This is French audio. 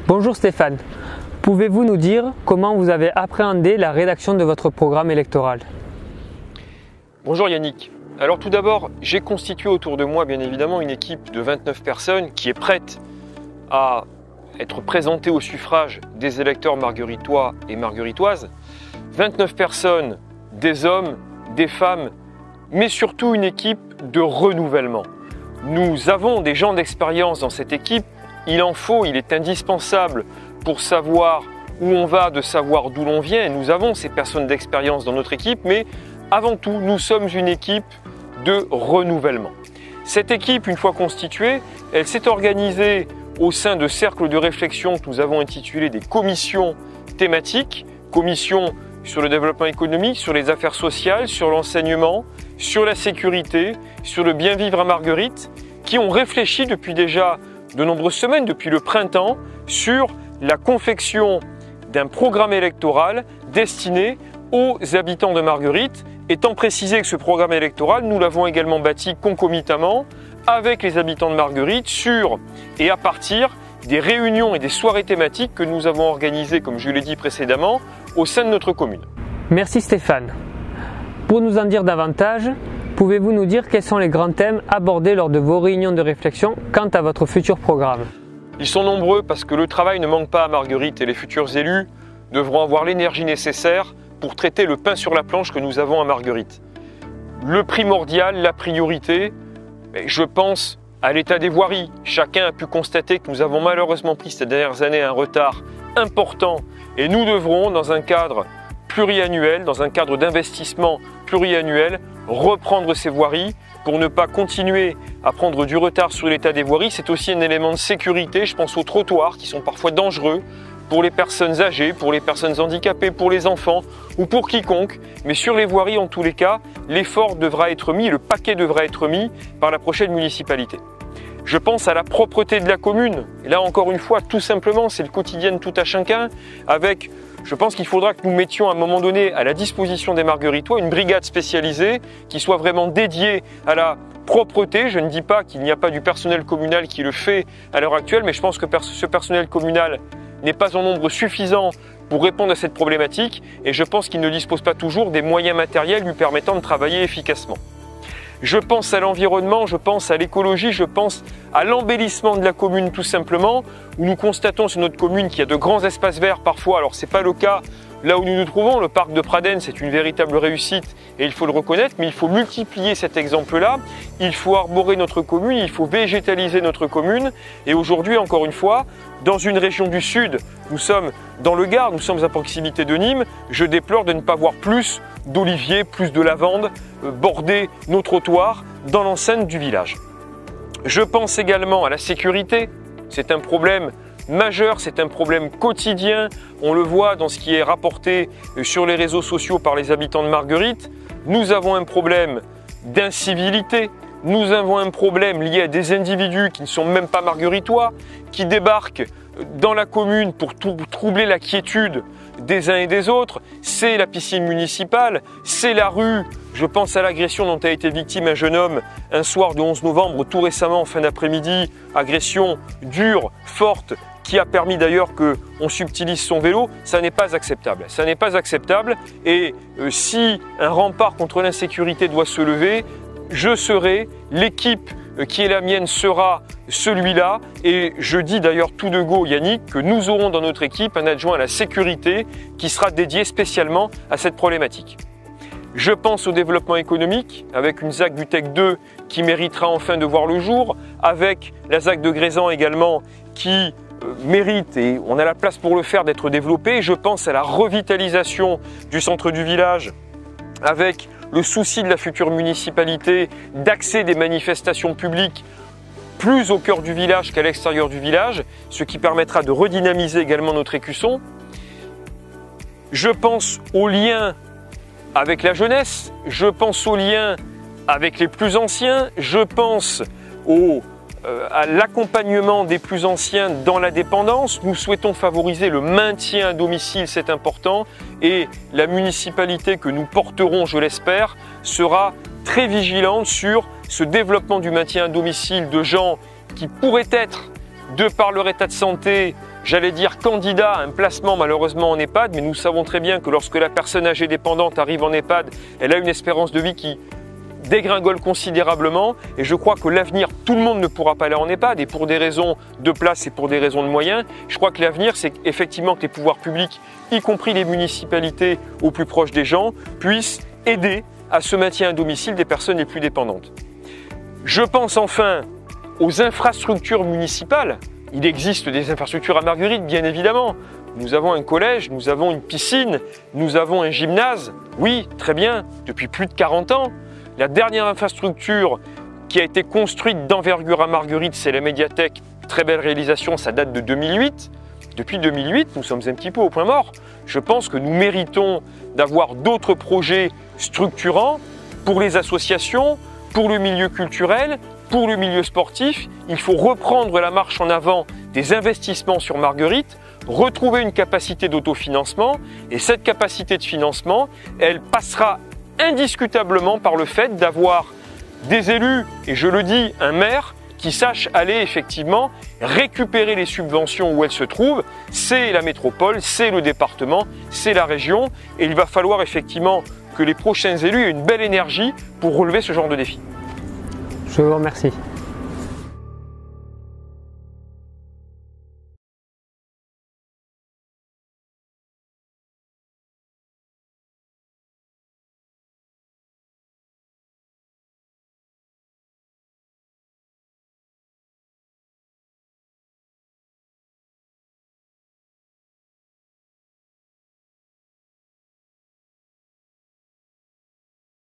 Bonjour Stéphane, pouvez-vous nous dire comment vous avez appréhendé la rédaction de votre programme électoral? Bonjour Yannick. Alors tout d'abord, j'ai constitué autour de moi bien évidemment une équipe de 29 personnes qui est prête à être présentée au suffrage des électeurs margueritois et margueritoises. 29 personnes, des hommes, des femmes, mais surtout une équipe de renouvellement. Nous avons des gens d'expérience dans cette équipe, il en faut, il est indispensable pour savoir où on va, de savoir d'où l'on vient. Nous avons ces personnes d'expérience dans notre équipe, mais avant tout, nous sommes une équipe de renouvellement. Cette équipe, une fois constituée, elle s'est organisée au sein de cercles de réflexion que nous avons intitulés des commissions thématiques, commissions sur le développement économique, sur les affaires sociales, sur l'enseignement, sur la sécurité, sur le bien vivre à Marguerite, qui ont réfléchi depuis déjà de nombreuses semaines, depuis le printemps, sur la confection d'un programme électoral destiné aux habitants de Marguerite, étant précisé que ce programme électoral, nous l'avons également bâti concomitamment avec les habitants de Marguerite sur et à partir des réunions et des soirées thématiques que nous avons organisées, comme je l'ai dit précédemment, au sein de notre commune. Merci Stéphane. Pour nous en dire davantage, pouvez-vous nous dire quels sont les grands thèmes abordés lors de vos réunions de réflexion quant à votre futur programme? Ils sont nombreux parce que le travail ne manque pas à Marguerite et les futurs élus devront avoir l'énergie nécessaire pour traiter le pain sur la planche que nous avons à Marguerite. Le primordial, la priorité, je pense à l'état des voiries. Chacun a pu constater que nous avons malheureusement pris ces dernières années un retard important et nous devrons, dans un cadre pluriannuel, dans un cadre d'investissement pluriannuel, reprendre ces voiries pour ne pas continuer à prendre du retard sur l'état des voiries. C'est aussi un élément de sécurité, je pense aux trottoirs qui sont parfois dangereux pour les personnes âgées, pour les personnes handicapées, pour les enfants ou pour quiconque. Mais sur les voiries, en tous les cas, l'effort devra être mis, le paquet devra être mis par la prochaine municipalité. Je pense à la propreté de la commune. Et là, encore une fois, tout simplement, c'est le quotidien de tout à chacun. Je pense qu'il faudra que nous mettions à un moment donné à la disposition des Margueritois une brigade spécialisée qui soit vraiment dédiée à la propreté. Je ne dis pas qu'il n'y a pas du personnel communal qui le fait à l'heure actuelle, mais je pense que ce personnel communal n'est pas en nombre suffisant pour répondre à cette problématique et je pense qu'il ne dispose pas toujours des moyens matériels lui permettant de travailler efficacement. Je pense à l'environnement, je pense à l'écologie, je pense à l'embellissement de la commune tout simplement, où nous constatons sur notre commune qu'il y a de grands espaces verts parfois. Alors ce n'est pas le cas là où nous nous trouvons, le parc de Pradenne c'est une véritable réussite et il faut le reconnaître, mais il faut multiplier cet exemple-là, il faut arborer notre commune, il faut végétaliser notre commune et aujourd'hui encore une fois, dans une région du sud, nous sommes dans le Gard, nous sommes à proximité de Nîmes, je déplore de ne pas voir plus d'oliviers, plus de lavande border nos trottoirs dans l'enceinte du village. Je pense également à la sécurité, c'est un problème majeur, c'est un problème quotidien, on le voit dans ce qui est rapporté sur les réseaux sociaux par les habitants de Marguerite. Nous avons un problème d'incivilité, nous avons un problème lié à des individus qui ne sont même pas margueritois, qui débarquent dans la commune pour troubler la quiétude des uns et des autres. C'est la piscine municipale, c'est la rue. Je pense à l'agression dont a été victime un jeune homme un soir du 11 novembre, tout récemment en fin d'après-midi. Agression dure, forte, qui a permis d'ailleurs qu'on subtilise son vélo. Ça n'est pas acceptable. Ça n'est pas acceptable. Et si un rempart contre l'insécurité doit se lever, je serai, l'équipe qui est la mienne sera celui-là et je dis d'ailleurs tout de go Yannick que nous aurons dans notre équipe un adjoint à la sécurité qui sera dédié spécialement à cette problématique. Je pense au développement économique avec une ZAC du TEC 2 qui méritera enfin de voir le jour, avec la ZAC de Grézan également qui mérite et on a la place pour le faire d'être développée. Je pense à la revitalisation du centre du village avec le souci de la future municipalité d'accès des manifestations publiques plus au cœur du village qu'à l'extérieur du village, ce qui permettra de redynamiser également notre écusson. Je pense aux liens avec la jeunesse, je pense aux liens avec les plus anciens, je pense à l'accompagnement des plus anciens dans la dépendance. Nous souhaitons favoriser le maintien à domicile, c'est important, et la municipalité que nous porterons, je l'espère, sera très vigilante sur ce développement du maintien à domicile de gens qui pourraient être, de par leur état de santé, j'allais dire, candidat à un placement malheureusement en EHPAD, mais nous savons très bien que lorsque la personne âgée dépendante arrive en EHPAD, elle a une espérance de vie qui dégringole considérablement et je crois que l'avenir, tout le monde ne pourra pas aller en EHPAD et pour des raisons de place et pour des raisons de moyens, je crois que l'avenir c'est effectivement que les pouvoirs publics, y compris les municipalités au plus proche des gens, puissent aider à ce maintien à domicile des personnes les plus dépendantes. Je pense enfin aux infrastructures municipales. Il existe des infrastructures à Marguerite, bien évidemment. Nous avons un collège, nous avons une piscine, nous avons un gymnase. Oui, très bien, depuis plus de 40 ans. La dernière infrastructure qui a été construite d'envergure à Marguerite, c'est la médiathèque. Très belle réalisation, ça date de 2008. Depuis 2008, nous sommes un petit peu au point mort. Je pense que nous méritons d'avoir d'autres projets structurants pour les associations, pour le milieu culturel, pour le milieu sportif. Il faut reprendre la marche en avant des investissements sur Marguerite, retrouver une capacité d'autofinancement et cette capacité de financement, elle passera indiscutablement par le fait d'avoir des élus, et je le dis, un maire qui sache aller effectivement récupérer les subventions où elles se trouvent. C'est la métropole, c'est le département, c'est la région et il va falloir effectivement que les prochains élus aient une belle énergie pour relever ce genre de défi. Je vous remercie.